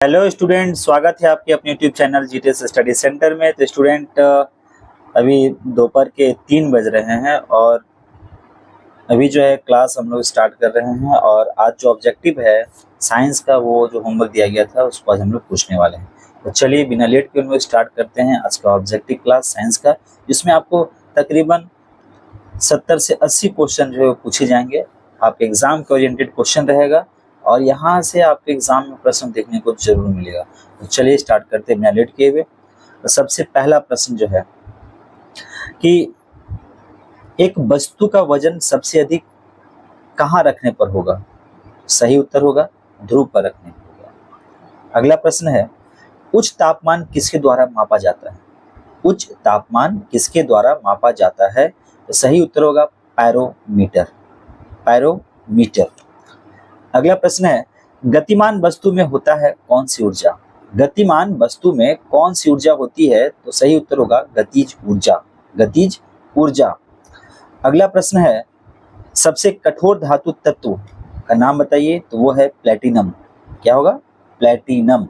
Hello student, स्वागत है आपके अपने YouTube channel GTS study centre में। तो स्टूडेंट अभी दोपहर के 3 बज रहे हैं और अभी जो है क्लास हम लोग स्टार्ट कर रहे हैं। और आज जो ऑब्जेक्टिव है साइंस का, वो जो होमवर्क दिया गया था उसको आज हम लोग पूछने वाले हैं। तो चलिए बिना लेट के हम लोग स्टार्ट करते हैं आज का ऑब्जेक्टिव क्लास साइंस का, जिसमें आपको तकरीबन 70 से 80 क्वेश्चन जो है पूछे जाएंगे। आपके एग्जाम के ओरिएंटेड क्वेश्चन रहेगा और यहाँ से आपके एग्जाम में प्रश्न देखने को जरूर मिलेगा। तो चलिए स्टार्ट करते हैं बिना लेट किए हुए। तो सबसे पहला प्रश्न जो है कि एक वस्तु का वजन सबसे अधिक कहाँ रखने पर होगा? सही उत्तर होगा ध्रुव पर रखने पर होगा। अगला प्रश्न है, उच्च तापमान किसके द्वारा मापा जाता है? उच्च तापमान किसके द्वारा मापा जाता है? तो सही उत्तर होगा पायरोमीटर। पायरोमीटर। अगला प्रश्न है, गतिमान वस्तु में होता है कौन सी ऊर्जा? गतिमान वस्तु में कौन सी ऊर्जा होती है? तो सही उत्तर होगा गतिज ऊर्जा। गतिज ऊर्जा। अगला प्रश्न है, सबसे कठोर धातु तत्व का नाम बताइए। तो वो है प्लेटिनम। क्या होगा? प्लेटिनम।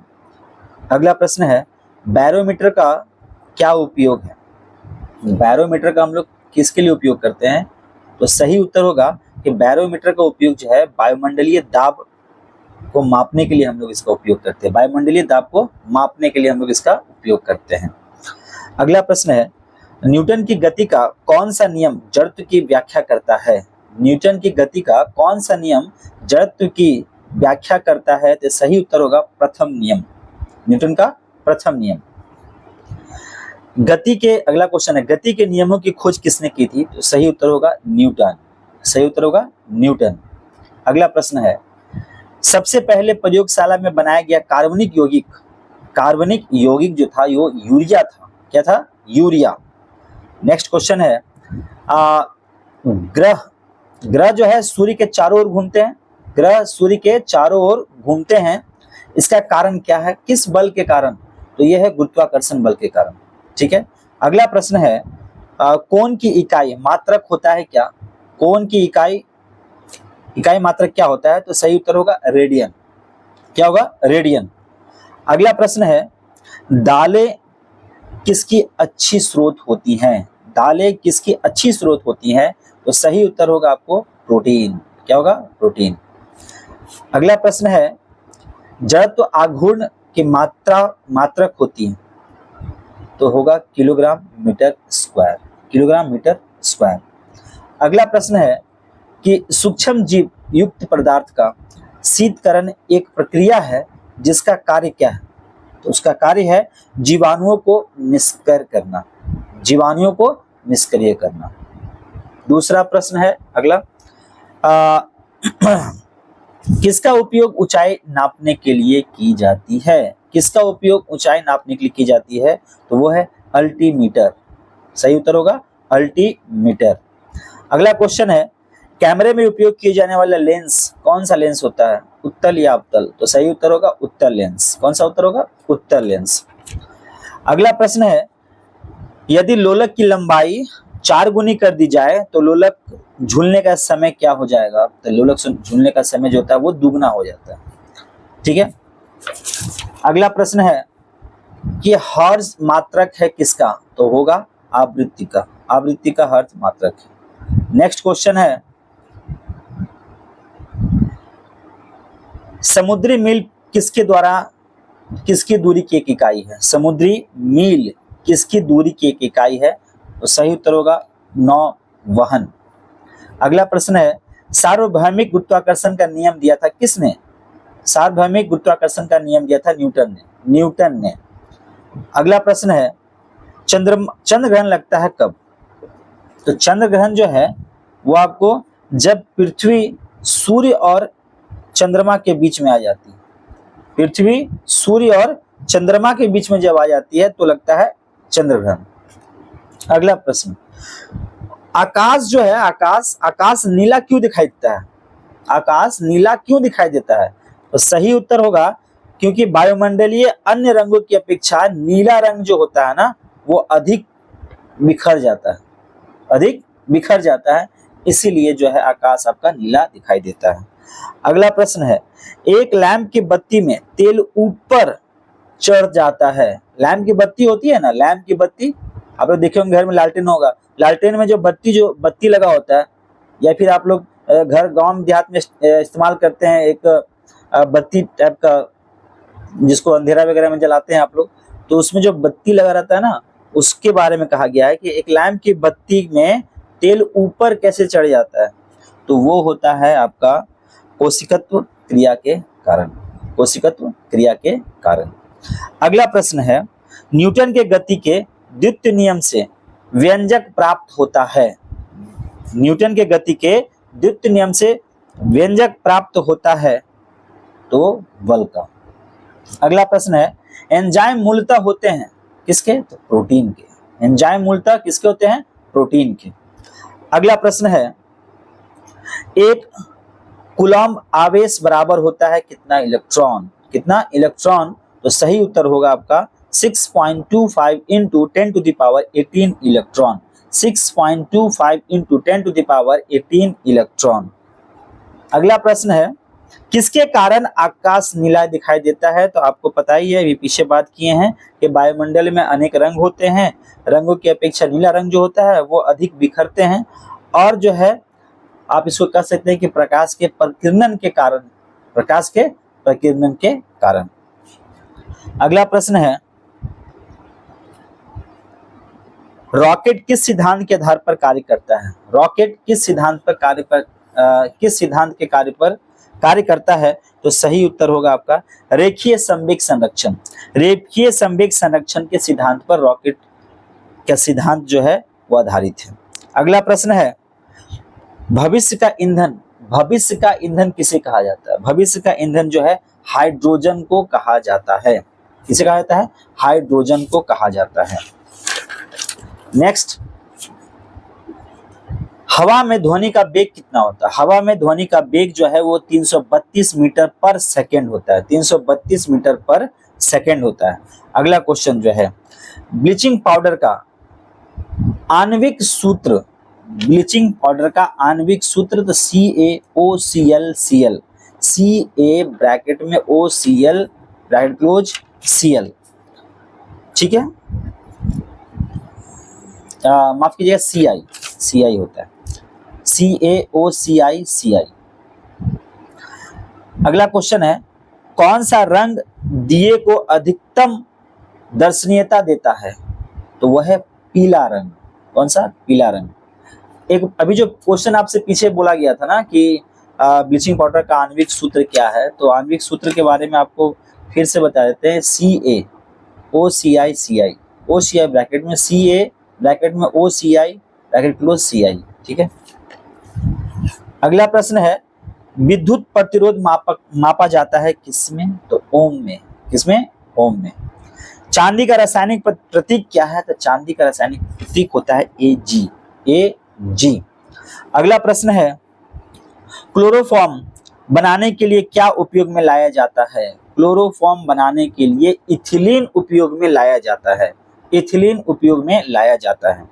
अगला प्रश्न है, बैरोमीटर का क्या उपयोग है? बैरोमीटर का हम लोग किसके लिए उपयोग करते हैं? तो सही उत्तर होगा कि बैरोमीटर का उपयोग जो है वायुमंडलीय दाब को मापने के लिए हम लोग इसका उपयोग करते हैं। वायुमंडलीय दाब को मापने के लिए हम लोग इसका उपयोग करते हैं। अगला प्रश्न है, न्यूटन की गति का कौन सा नियम जड़त्व की व्याख्या करता है? न्यूटन की गति का कौन सा नियम जड़त्व की व्याख्या करता है? तो सही उत्तर होगा प्रथम नियम। न्यूटन का प्रथम नियम। गति के अगला क्वेश्चन है, गति के नियमों की खोज किसने की थी? तो सही उत्तर होगा न्यूटन। सही उत्तर होगा न्यूटन। अगला प्रश्न है, सबसे पहले प्रयोगशाला में बनाया गया कार्बनिक यौगिक जो था वो यूरिया था। क्या था? यूरिया। नेक्स्ट क्वेश्चन है, ग्रह जो है सूर्य के चारों ओर घूमते हैं। ग्रह सूर्य के चारों ओर घूमते हैं, इसका कारण क्या है? किस बल के कारण? तो यह है गुरुत्वाकर्षण बल के कारण। ठीक है। अगला प्रश्न है, कोण की इकाई मात्रक होता है क्या? कोण की इकाई मात्रक क्या होता है? तो सही उत्तर होगा रेडियन। क्या होगा? रेडियन। अगला प्रश्न है, दालें किसकी अच्छी स्रोत होती हैं? दालें किसकी अच्छी स्रोत होती हैं? तो सही उत्तर होगा आपको प्रोटीन। क्या होगा? प्रोटीन। अगला प्रश्न है, जड़त्व आघूर्ण की मात्रक होती है। तो होगा kilogram metre square. Kilogram metre square. अगला प्रश्न है कि सूक्ष्म जीव युक्त पदार्थ का शीतकरण एक प्रक्रिया है जिसका कार्य क्या है? तो उसका कार्य है जीवाणुओं को निष्क्रिय करना। जीवाणुओं को निष्क्रिय करना। दूसरा प्रश्न है अगला, किसका उपयोग ऊंचाई नापने के लिए की जाती है? किसका उपयोग ऊंचाई नापने के लिए की जाती है? तो वो है अल्टीमीटर। सही उत्तर होगा अल्टीमीटर। अगला क्वेश्चन है, कैमरे में उपयोग किए जाने वाला लेंस कौन सा लेंस होता है? उत्तल या अवतल? तो सही उत्तर होगा उत्तल लेंस। कौन सा उत्तर होगा? उत्तल लेंस। अगला प्रश्न है, यदि लोलक की लंबाई 4 गुनी कर दी जाए तो लोलक झूलने का समय क्या हो जाएगा? तो लोलक झूलने का समय जो होता है वो दुगना हो जाता है। ठीक है। अगला प्रश्न है कि हर्ट्ज मात्रक है किसका? तो होगा आवृत्ति का। आवृत्ति का हर्ट्ज मात्रक है। नेक्स्ट क्वेश्चन है, समुद्री मील किसकी दूरी की एक इकाई है? समुद्री मील किसकी दूरी की एक इकाई है? तो सही उत्तर होगा नौवहन। अगला प्रश्न है, सार्वभौमिक गुरुत्वाकर्षण का नियम दिया था किसने? सार्वभौमिक गुरुत्वाकर्षण का नियम दिया था न्यूटन ने। अगला प्रश्न है, चंद्र ग्रहण लगता है कब? तो चंद्र ग्रहण जो है वो आपको जब पृथ्वी सूर्य और चंद्रमा के बीच में आ जाती है। पृथ्वी सूर्य और चंद्रमा के बीच में जब आ जाती है तो लगता है चंद्र ग्रहण। अगला प्रश्न, आकाश जो है आकाश नीला क्यों दिखाई देता है? आकाश नीला क्यों दिखाई देता है? तो सही उत्तर होगा क्योंकि वायुमंडलीय अन्य रंगों की अपेक्षा नीला रंग जो होता है ना वो अधिक बिखर जाता है। इसीलिए जो है आकाश आपका नीला दिखाई देता है। अगला प्रश्न है, एक लैंप की बत्ती में तेल ऊपर चढ़ जाता है। लैंप की बत्ती होती है ना, लैंप की बत्ती आप लोग देखे होंगे घर में, लालटेन होगा, लालटेन में जो बत्ती लगा होता है, या फिर आप लोग घर गांव देहात में इस्तेमाल करते हैं एक बत्ती टाइप का, जिसको अंधेरा वगैरह में जलाते हैं आप लोग, तो उसमें जो बत्ती लगा रहता है ना, उसके बारे में कहा गया है कि एक लैंप की बत्ती में तेल ऊपर कैसे चढ़ जाता है। तो वो होता है आपका कोशिकत्व क्रिया के कारण, कोशिकत्व क्रिया के कारण। अगला प्रश्न है, न्यूटन के गति के द्वितीय नियम से व्यंजक प्राप्त होता है। न्यूटन के गति के द्वितीय नियम से व्यंजक प्राप्त होता है तो बल का। अगला प्रश्न है, एंजाइम मूलतः होते हैं किसके, तो प्रोटीन के। एंजाइम मूलतः किसके होते हैं, प्रोटीन के। अगला प्रश्न है, एक कूलम्ब आवेश बराबर होता है कितना इलेक्ट्रॉन, कितना इलेक्ट्रॉन, तो सही उत्तर होगा आपका 6.25 into 10 to the power 18 electron, 6.25 into 10 to the power 18 electron. अगला प्रश्न है, किसके कारण आकाश नीला दिखाई देता है, तो आपको पता ही है, अभी पीछे बात किए हैं कि वायुमंडल में अनेक रंग होते हैं, रंगों की अपेक्षा नीला रंग जो होता है वो अधिक बिखरते हैं, और जो है आप इसको कह सकते हैं कि प्रकाश के प्रकीर्णन के कारण, प्रकाश के प्रकीर्णन के कारण। अगला प्रश्न है, रॉकेट किस सिद्धांत के आधार पर कार्य करता है। रॉकेट किस सिद्धांत पर किस सिद्धांत के कार्य करता है, तो सही उत्तर होगा आपका रेखीय संवेग संरक्षण। रेखीय संवेग संरक्षण के सिद्धांत पर रॉकेट का सिद्धांत जो है वो आधारित है। अगला प्रश्न है, भविष्य का ईंधन किसे कहा जाता है। भविष्य का ईंधन जो है हाइड्रोजन को कहा जाता है। किसे कहा जाता है, हाइड्रोजन को कहा जाता है। नेक्स्ट, हवा में ध्वनि का वेग कितना होता है। हवा में ध्वनि का वेग जो है वो 332 मीटर पर सेकेंड होता है, 332 मीटर पर सेकेंड होता है। अगला क्वेश्चन जो है, ब्लीचिंग पाउडर का आणविक सूत्र, ब्लीचिंग पाउडर का आणविक सूत्र, तो CaOClCl, Ca ब्रैकेट में OCl ब्रैकेट क्लोज Cl, ठीक है, माफ कीजिएगा Ci होता है, CaOClCl। अगला क्वेश्चन है, कौन सा रंग दिए को अधिकतम दर्शनीयता देता है, तो वह है पीला रंग। कौन सा, पीला रंग। एक अभी जो क्वेश्चन आपसे पीछे बोला गया था ना कि ब्लीचिंग पाउडर का आणविक सूत्र क्या है, तो आणविक सूत्र के बारे में आपको फिर से बता देते हैं, CaOClCl, OCl ब्रैकेट में Ca ब्रैकेट में OCl ब्रैकेट क्लोज Ci, ठीक है। अगला प्रश्न है, विद्युत प्रतिरोध मापा जाता है किसमें, तो ओम में। किसमें, ओम में। चांदी का रासायनिक प्रतीक क्या है, तो चांदी का रासायनिक प्रतीक होता है Ag। अगला प्रश्न है, क्लोरोफॉर्म बनाने के लिए क्या उपयोग में लाया जाता है। क्लोरोफॉर्म बनाने के लिए इथिलीन उपयोग में लाया जाता है, इथिलीन उपयोग में लाया जाता है।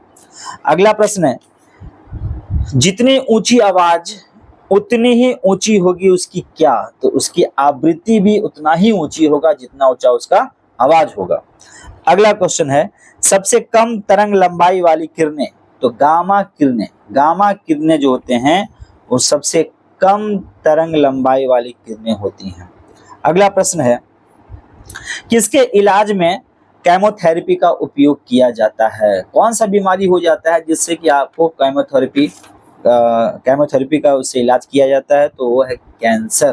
अगला प्रश्न है, जितनी ऊंची आवाज उतनी ही ऊंची होगी उसकी क्या, तो उसकी आवृत्ति भी उतना ही ऊंची होगा जितना ऊंचा उसका आवाज होगा। अगला क्वेश्चन है, सबसे कम तरंग लंबाई वाली किरणें, तो गामा किरणें, गामा किरणें जो होते हैं वो सबसे कम तरंग लंबाई वाली किरणें होती हैं। अगला प्रश्न है, किसके इलाज में केमोथेरेपी का उपयोग किया जाता है। कौन सा बीमारी हो जाता है जिससे कि आपको केमोथेरेपी का उससे इलाज किया जाता है, तो वो है कैंसर।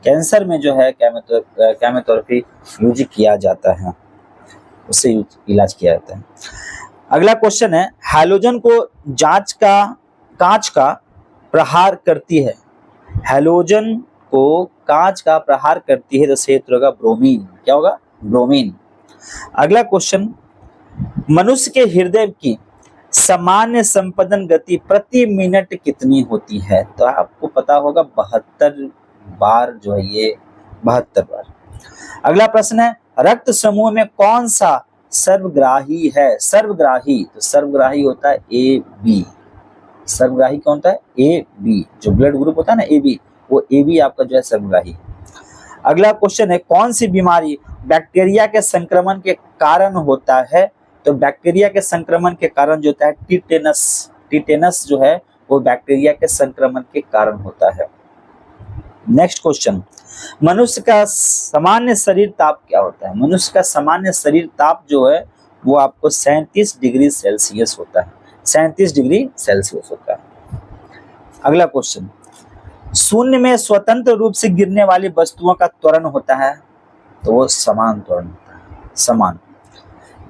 कैंसर में जो है केमोथेरेपी यूज किया जाता है, उससे इलाज किया जाता है। अगला क्वेश्चन है, हैलोजन को कांच का प्रहार करती है। हैलोजन को कांच का प्रहार करती है, तो सही उत्तर होगा ब्रोमीन। क्या होगा, ब्रोमीन। अगला क्वेश्चन, मनुष्य के हृदय की सामान्य संपदन गति प्रति मिनट कितनी होती है, तो आपको पता होगा 72 बार जो है ये 72 बार। अगला प्रश्न है, रक्त समूह में कौन सा सर्वग्राही है। सर्वग्राही, तो सर्वग्राही होता है AB। सर्वग्राही कौन होता है, AB। जो ब्लड ग्रुप होता है ना AB, वो ए भी आपका जो है सर्वग्राही है। अगला क्वेश्चन है, कौन सी बीमारी बैक्टीरिया के संक्रमण के कारण होता है? तो बैक्टीरिया के संक्रमण के कारण जो होता है टिटेनस, टिटेनस जो है वो बैक्टीरिया के संक्रमण के कारण होता है। नेक्स्ट क्वेश्चन, मनुष्य का सामान्य शरीर ताप क्या होता है? मनुष्य का सामान्य शरीर ताप जो है वो आपको 37 डिग्री सेल्सियस होता है, 37 डिग्री सेल्सियस होता है। अगला क्वेश्चन, शून्य में स्वतंत्र रूप से गिरने वाली वस्तुओं का त्वरण होता है? तो वो समान त्वरण होता है, समान।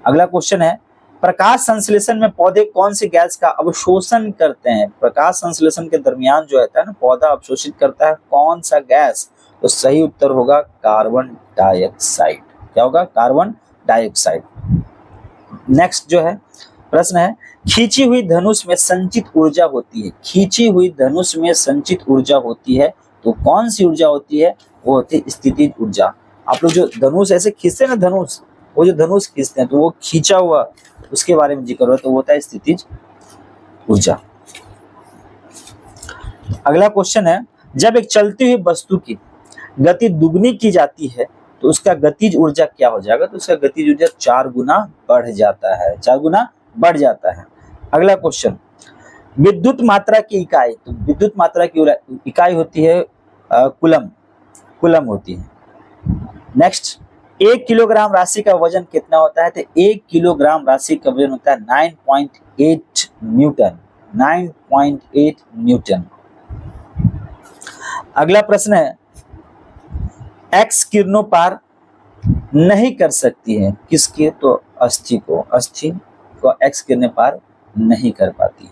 अगला क्वेश्चन है, प्रकाश संश्लेषण में पौधे कौन सी गैस का अवशोषण करते हैं? प्रकाश संश्लेषण के दरमियान जो होता है ना, पौधा अवशोषित करता है कौन सा गैस? तो सही उत्तर होगा कार्बन डाइऑक्साइड। क्या होगा? Carbon dioxide. नेक्स्ट जो है प्रश्न है, खींची हुई धनुष में संचित ऊर्जा होती है, खींची हुई धनुष में संचित ऊर्जा होती है तो कौन सी ऊर्जा होती है? वो होती है स्थितिज ऊर्जा। आप लोग जो धनुष ऐसे खींचते हैं ना, धनुष, वो जो धनुष खींचते हैं तो वो खींचा हुआ, उसके बारे में जिक्र हो तो वो होता है स्थितिज ऊर्जा। अगला क्वेश्चन है, जब एक चलती हुई वस्तु की गति दुगनी की जाती है तो उसका गतिज ऊर्जा क्या हो जाएगा? तो उसका गतिज ऊर्जा 4 गुना बढ़ जाता है, 4 गुना बढ़ जाता है। अगला क्वेश्चन, विद्युत मात्रा की इकाई, तो विद्युत मात्रा की इकाई होती है कूलम, कूलम होती है। नेक्स्ट, 1 किलोग्राम राशि का वजन कितना होता है? तो 1 किलोग्राम राशि का वजन होता है 9.8 न्यूटन, 9.8 न्यूटन। अगला प्रश्न है, एक्स किरणों पार नहीं कर सकती है, किसके? तो अस्थि को, अस्थि को एक्स किरणें पार नहीं कर पाती।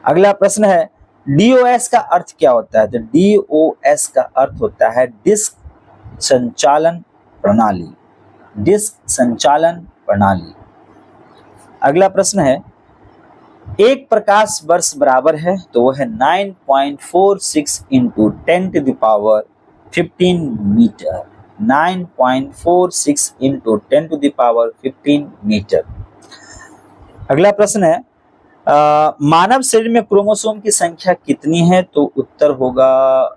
अगला प्रश्न है, डीओएस का अर्थ क्या होता है? तो डीओएस का अर्थ होता है डिस्क संचालन प्रणाली, डिस्क संचालन प्रणाली। अगला प्रश्न है, एक प्रकाश वर्ष बराबर है तो वो है 9.46 इंटू 10⁻15 मीटर, 9.46 इंटू 10⁻15 मीटर। अगला प्रश्न है, मानव शरीर में क्रोमोसोम की संख्या कितनी है? तो उत्तर होगा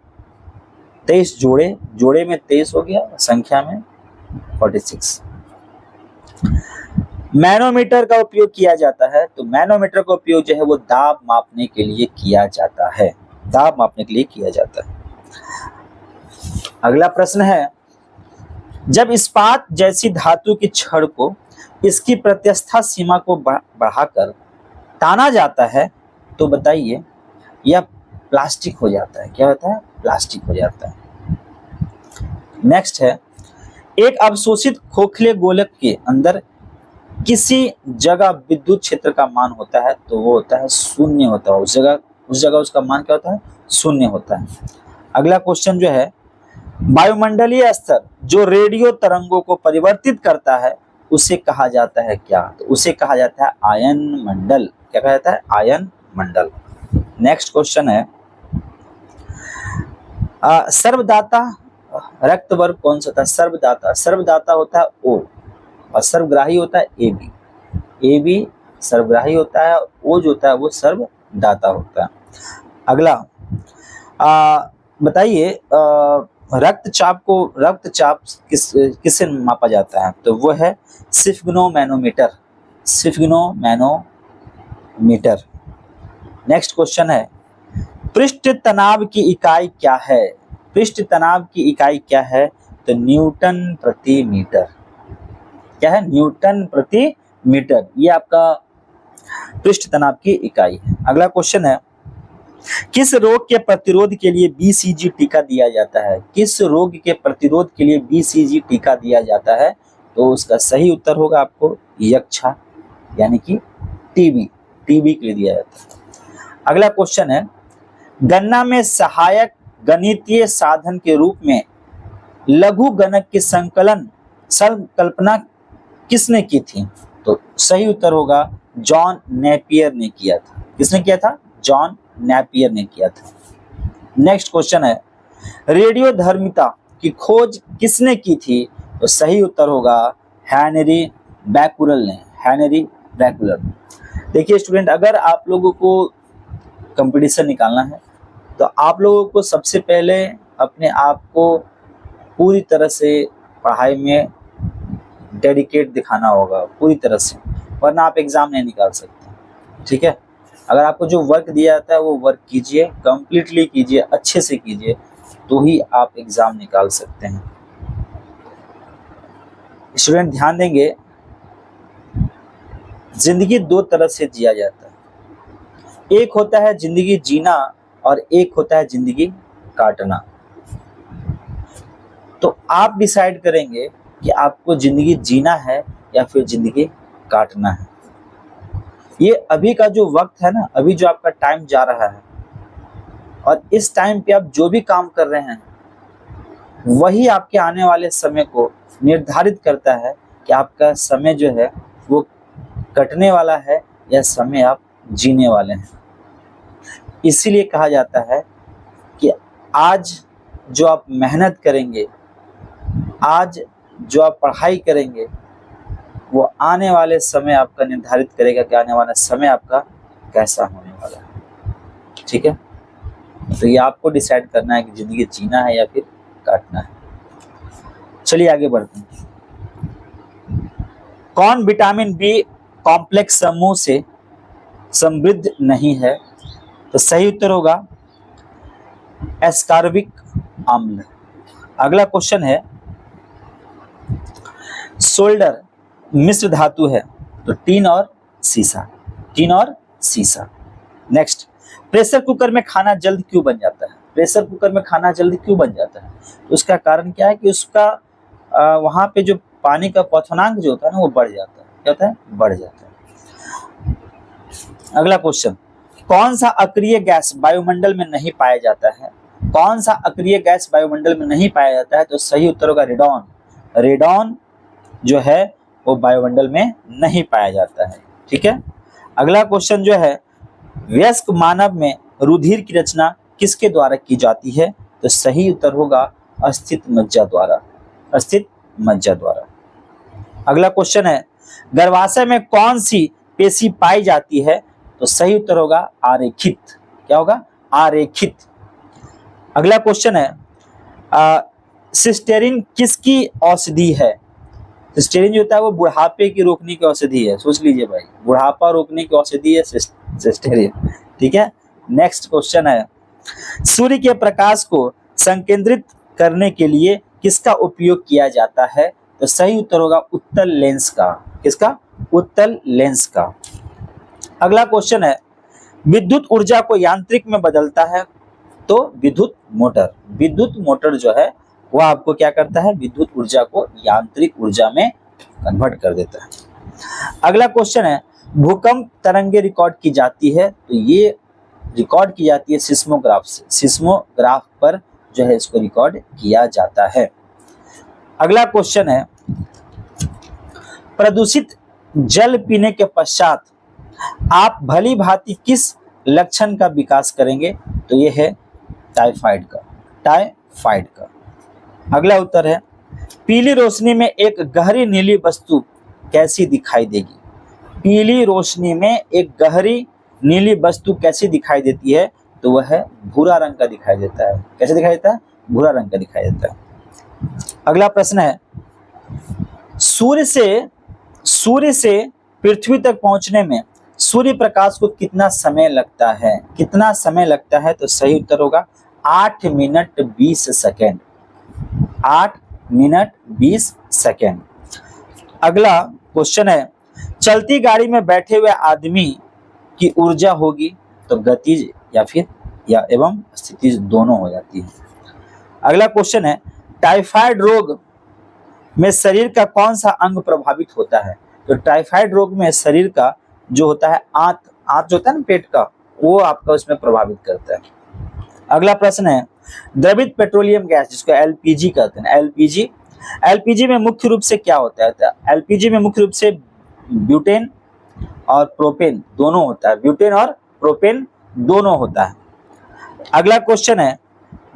23 जोड़े, जोड़े में 23 हो गया, संख्या में 46। मैनोमीटर का उपयोग किया जाता है, तो मैनोमीटर का उपयोग जो है वो दाब मापने के लिए किया जाता है, दाब मापने के लिए किया जाता है। अगला प्रश्न है, जब इस्पात जैसी धातु की छड़ को इसकी प्रत्यस्था सीमा को बढ़ाकर ताना जाता है तो बताइए यह प्लास्टिक हो जाता है, क्या होता है? प्लास्टिक हो जाता है। नेक्स्ट है, एक अवशोषित खोखले गोलक के अंदर किसी जगह विद्युत क्षेत्र का मान होता है तो वो होता है शून्य होता है, उस जगह उसका मान क्या होता है? शून्य होता है। अगला क्वेश्चन जो है, वायुमंडलीय स्तर जो रेडियो तरंगों को परिवर्तित करता है उसे कहा जाता है क्या? तो उसे कहा जाता है आयन मंडल। क्या कहा जाता है? आयन मंडल। नेक्स्ट क्वेश्चन है, सर्वदाता रक्त वर्ग कौन सा होता है? सर्वदाता, सर्वदाता होता है ओ और सर्वग्राही होता है ए बी, ए बी सर्वग्राही होता है, ओ जो होता है वो सर्वदाता होता है। अगला बताइए, रक्तचाप को, रक्तचाप किससे मापा जाता है? तो वो है स्फिग्नोमैनोमीटर, स्फिग्नोमैनोमीटर। नेक्स्ट क्वेश्चन है, पृष्ठ तनाव की इकाई क्या है? पृष्ठ तनाव की इकाई क्या है? तो न्यूटन प्रति मीटर। क्या है? न्यूटन प्रति मीटर, ये आपका पृष्ठ तनाव की इकाई है। अगला क्वेश्चन है, किस रोग के प्रतिरोध के लिए बीसीजी टीका दिया जाता है? किस रोग के प्रतिरोध के लिए बीसीजी टीका दिया जाता है? तो उसका सही उत्तर होगा आपको यक्षा, यानी कि टीबी, टीबी के लिए दिया जाता है। अगला क्वेश्चन है, गणना में सहायक गणितीय साधन के रूप में लघु गणक की संकल्पना किसने की थी? तो सही उत्तर होगा जॉन नेपियर ने किया था। किसने किया था? जॉन नेपियर ने किया था। नेक्स्ट क्वेश्चन है, रेडियोधर्मिता की खोज किसने की थी? तो सही उत्तर होगा हेनरी बैकुलर ने, हेनरी बैकुलर। देखिए स्टूडेंट, अगर आप लोगों को कंपटीशन निकालना है तो आप लोगों को सबसे पहले अपने आप को पूरी तरह से पढ़ाई में डेडिकेट दिखाना होगा पूरी तरह से, वरना आप एग्जाम नहीं निकाल सकते। ठीक है, अगर आपको जो वर्क दिया जाता है वो वर्क कीजिए, कंप्लीटली कीजिए, अच्छे से कीजिए, तो ही आप एग्जाम निकाल सकते हैं। स्टूडेंट ध्यान देंगे, जिंदगी दो तरह से जिया जाता है, एक होता है जिंदगी जीना और एक होता है जिंदगी काटना। तो आप डिसाइड करेंगे कि आपको जिंदगी जीना है या फिर जिंदगी काटना है। ये अभी का जो वक्त है ना, अभी जो आपका टाइम जा रहा है, और इस टाइम पे आप जो भी काम कर रहे हैं वही आपके आने वाले समय को निर्धारित करता है कि आपका समय जो है वो कटने वाला है या समय आप जीने वाले हैं। इसीलिए कहा जाता है कि आज जो आप मेहनत करेंगे, आज जो आप पढ़ाई करेंगे, वो आने वाले समय आपका निर्धारित करेगा कि आने वाला समय आपका कैसा होने वाला है। ठीक है, तो ये आपको डिसाइड करना है कि जिंदगी जीना है या फिर काटना है। चलिए आगे बढ़ते हैं। कौन विटामिन बी कॉम्प्लेक्स समूह से समृद्ध नहीं है? तो सही उत्तर होगा एस्कॉर्बिक अम्ल। अगला क्वेश्चन है, सोल्डर मिश्र धातु है, तो टीन और सीसा, टीन और सीसा। नेक्स्ट, प्रेशर कुकर में खाना जल्द क्यों बन जाता है? प्रेशर कुकर में खाना जल्द क्यों बन जाता है? तो उसका कारण क्या है कि उसका वहां पे जो पानी का क्वथनांक जो होता है ना वो बढ़ जाता है। क्या होता है? बढ़ जाता है। अगला क्वेश्चन, कौन सा अक्रिय गैस वायुमंडल में नहीं पाया जाता है? कौन सा अक्रिय गैस वायुमंडल में नहीं पाया जाता है? तो सही उत्तर होगा रेडॉन। रेडॉन जो है वो वायुमंडल में नहीं पाया जाता है। ठीक है, अगला क्वेश्चन जो है, वयस्क मानव में रुधिर की रचना किसके द्वारा की जाती है? तो सही उत्तर होगा अस्थित मज्जा द्वारा, अस्थित मज्जा द्वारा। अगला क्वेश्चन है, गर्भाशय में कौन सी पेशी पाई जाती है? तो सही उत्तर होगा आरेखित। क्या होगा? आरेखित। अगला क्वेश्चन है, सिस्टेरिन किसकी औषधि है? सिस्टेरिन जो होता है वो बुढ़ापे की रोकने की औषधि है। सोच लीजिए भाई, बुढ़ापा रोकने की औषधि है सिस्टेरिन। ठीक है, नेक्स्ट क्वेश्चन है, सूर्य के प्रकाश को संकेंद्रित करने के लिए किसका उपयोग किया जाता है? तो सही उत्तर होगा उत्तल लेंस का। किसका? उत्तल लेंस का। अगला क्वेश्चन है, विद्युत ऊर्जा को यांत्रिक में बदलता है, तो विद्युत मोटर। विद्युत मोटर जो है वो आपको क्या करता है? विद्युत ऊर्जा को यांत्रिक ऊर्जा में कन्वर्ट कर देता है। अगला क्वेश्चन है, भूकंप तरंगे रिकॉर्ड की जाती है, तो ये रिकॉर्ड की जाती है सिस्मोग्राफ से। सिस्मोग्राफ पर जो है इसको रिकॉर्ड किया जाता है। अगला क्वेश्चन है, प्रदूषित जल पीने के पश्चात आप भली भांति किस लक्षण का विकास करेंगे? तो ये है टाइफाइड का, टाइफाइड का। अगला उत्तर है, पीली रोशनी में एक गहरी नीली वस्तु कैसी दिखाई देगी? पीली रोशनी में एक गहरी नीली वस्तु कैसी दिखाई देती है? तो वह है भूरा रंग का दिखाई देता है। कैसे दिखाई देता है? भूरा रंग का दिखाई देता है। अगला प्रश्न है, सूर्य से पृथ्वी तक पहुंचने में सूर्य प्रकाश को कितना समय लगता है? कितना समय लगता है? तो सही उत्तर होगा 8 मिनट 20 सेकेंड। 8 minute 20 second. अगला क्वेश्चन है, चलती गाड़ी में बैठे हुए आदमी की ऊर्जा होगी, तो गतिज या एवं स्थितिज दोनों हो जाती है। अगला क्वेश्चन है, टाइफाइड रोग में शरीर का कौन सा अंग प्रभावित होता है? तो टाइफाइड रोग में शरीर का जो होता है आंत जो होता है ना पेट का, वो आपका उसमें प्रभावित करता है। अगला प्रश्न है, द्रवित पेट्रोलियम गैस जिसको एलपीजी कहते हैं, एलपीजी में मुख्य रूप से क्या होता है? तो एलपीजी में मुख्य रूप से ब्यूटेन और प्रोपेन दोनों होता है। ब्यूटेन और प्रोपेन दोनों होता है। अगला क्वेश्चन है,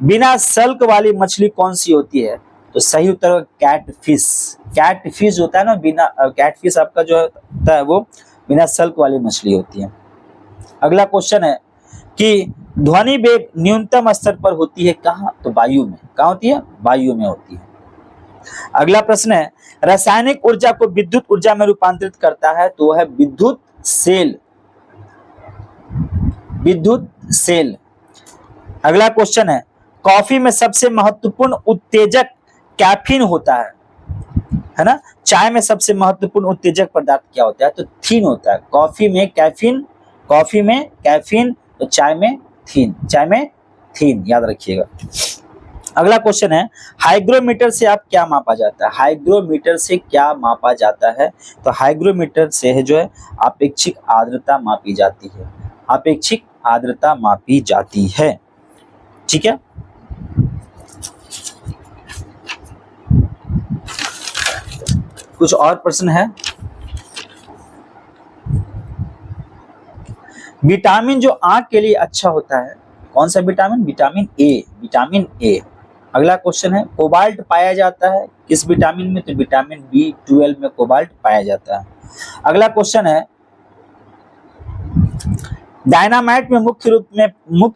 बिना सल्क वाली मछली कौन सी होती है? तो सही उत्तर है कैटफिश। कैटफिश होता है ना, बिना कैटफिश आपका जो होता है वो बिना सल्क वाली मछली होती है। अगला क्वेश्चन है, कि ध्वनि वेग न्यूनतम स्तर पर होती है कहाँ? तो वायु में। कहाँ होती है? वायु में होती है। अगला प्रश्न है, रासायनिक ऊर्जा को विद्युत ऊर्जा में रूपांतरित करता है तो वह है विद्युत सेल। विद्युत सेल। अगला क्वेश्चन है, कॉफी में सबसे महत्वपूर्ण उत्तेजक कैफीन होता है ना? चाय में सबसे महत्वपूर्ण उत्तेजक पदार्थ क्या होता है? तो थीन होता है। कॉफी में कैफीन, तो चाय में थीन, याद रखिएगा। अगला क्वेश्चन है, हाइग्रोमीटर से आप क्या मापा जाता है? हाइग्रोमीटर से क्या मापा जाता है? तो हाइग्रोमीटर से है जो है आपेक्षिक आर्द्रता मापी जाती है। आपेक्षिक आर्द्रता मापी जाती है। ठीक है। कुछ और प्रश्न है? विटामिन जो आंख के लिए अच्छा होता है, कौन सा vitamin? Vitamin A. Vitamin A. अगला क्वेश्चन है, कोबाल्ट पाया जाता है किस विटामिन में? तो विटामिन B12 में कोबाल्ट पाया जाता है। अगला क्वेश्चन है, डायनामाइट में मुख्य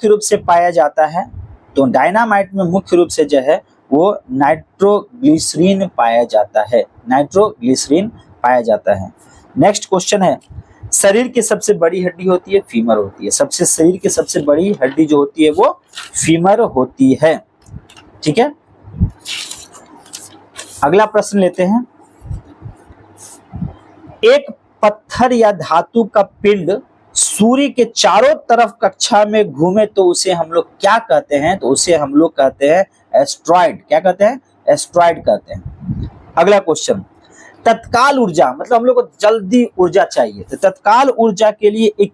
रूप से पाया जाता है, तो डायनामाइट में मुख्य रूप से जो है वो नाइट्रोग्लिसरीन पाया जाता है। नाइट्रोग्लिसरीन पाया जाता है। नेक्स्ट क्वेश्चन है, शरीर की सबसे बड़ी हड्डी होती है, फीमर होती है। शरीर की सबसे बड़ी हड्डी जो होती है वो फीमर होती है। ठीक है। अगला प्रश्न लेते हैं, एक पत्थर या धातु का पिंड सूर्य के चारों तरफ कक्षा में घूमे तो उसे हम लोग क्या कहते हैं? तो उसे हम लोग कहते हैं एस्ट्रॉइड। क्या कहते हैं? एस्ट्रॉइड कहते हैं। अगला क्वेश्चन, तत्काल ऊर्जा, मतलब हम लोग को जल्दी ऊर्जा चाहिए, तो तत्काल ऊर्जा के लिए एक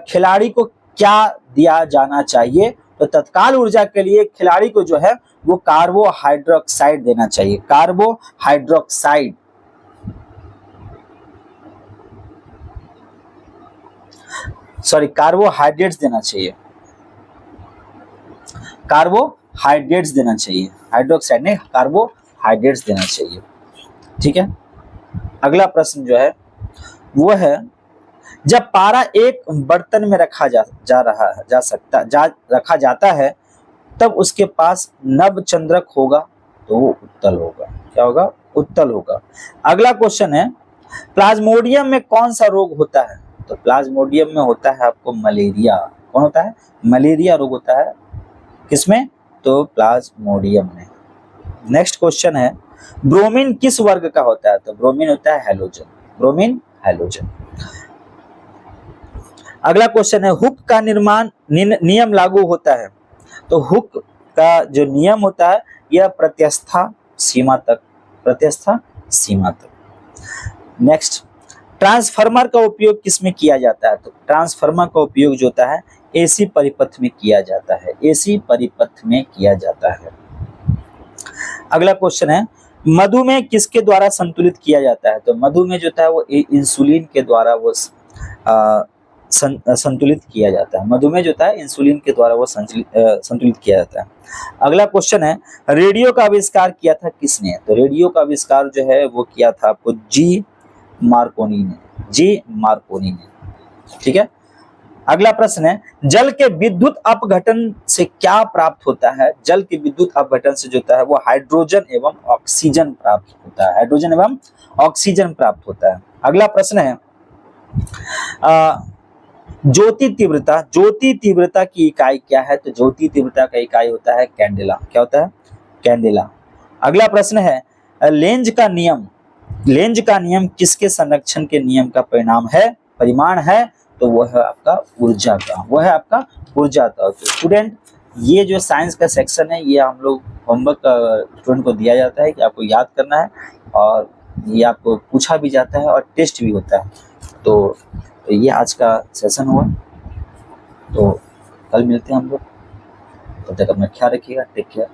खिलाड़ी को क्या दिया जाना चाहिए? तो तत्काल ऊर्जा के लिए खिलाड़ी को जो है वो कार्बोहाइड्रोक्साइड देना चाहिए। कार्बोहाइड्रोक्साइड। कार्बोहाइड्रेट्स देना चाहिए। कार्बोहाइड्रेट्स देना चाहिए। हाइड्रोक्साइड ने कार्बोहाइड्रेट्स देना चाहिए। ठीक है। अगला प्रश्न जो है वो है, जब पारा एक बर्तन में रखा जाता है तब उसके पास नवचंद्रक होगा तो वो उत्तल होगा। क्या होगा? उत्तल होगा। अगला क्वेश्चन है, प्लाज्मोडियम में कौन सा रोग होता है? तो प्लाज्मोडियम में होता है आपको मलेरिया। कौन होता है? मलेरिया रोग होता है। किसमें? तो प्लाज्मोडियम में। नेक्स्ट क्वेश्चन है, ब्रोमीन किस वर्ग का होता है? तो ब्रोमीन होता है हैलोजन। Bromine halogen. अगला क्वेश्चन है, हुक का निर्माण नियम लागू होता है? तो हुक का जो नियम होता है यह प्रत्यस्था सीमा तक। नेक्स्ट, ट्रांसफार्मर का उपयोग किसमें किया जाता है? तो ट्रांसफार्मर का उपयोग जो होता है एसी परिपथ में किया जाता है। एसी परिपथ में किया जाता है। अगला क्वेश्चन है, मधुमेह किसके द्वारा संतुलित किया जाता है? तो मधुमेह जो है वो इंसुलिन के द्वारा वो संतुलित किया जाता है। मधुमेह जो होता है इंसुलिन के द्वारा वो संतुलित किया जाता है। अगला क्वेश्चन है, रेडियो का आविष्कार किया था किसने? तो रेडियो का आविष्कार जो है वो किया था आपको जी मार्कोनी ने। ठीक है। अगला प्रश्न है, जल के विद्युत अपघटन से क्या प्राप्त होता है? जल के विद्युत अपघटन से जो होता है वो हाइड्रोजन एवं ऑक्सीजन प्राप्त होता है। अगला प्रश्न है, ज्योति तीव्रता की इकाई क्या है? तो ज्योति तीव्रता का इकाई होता है कैंडेला। क्या होता है? कैंडेला। अगला प्रश्न है, लेंज का नियम किसके संरक्षण के नियम का परिमाण है? तो वो है आपका ऊर्जा का। तो स्टूडेंट, ये जो साइंस का सेक्शन है ये हम लोग होमवर्क स्टूडेंट को दिया जाता है कि आपको याद करना है, और ये आपको पूछा भी जाता है और टेस्ट भी होता है। तो ये आज का सेशन हुआ, तो कल मिलते हैं हम लोग। तब तक अपना ख्याल रखिएगा। Take care.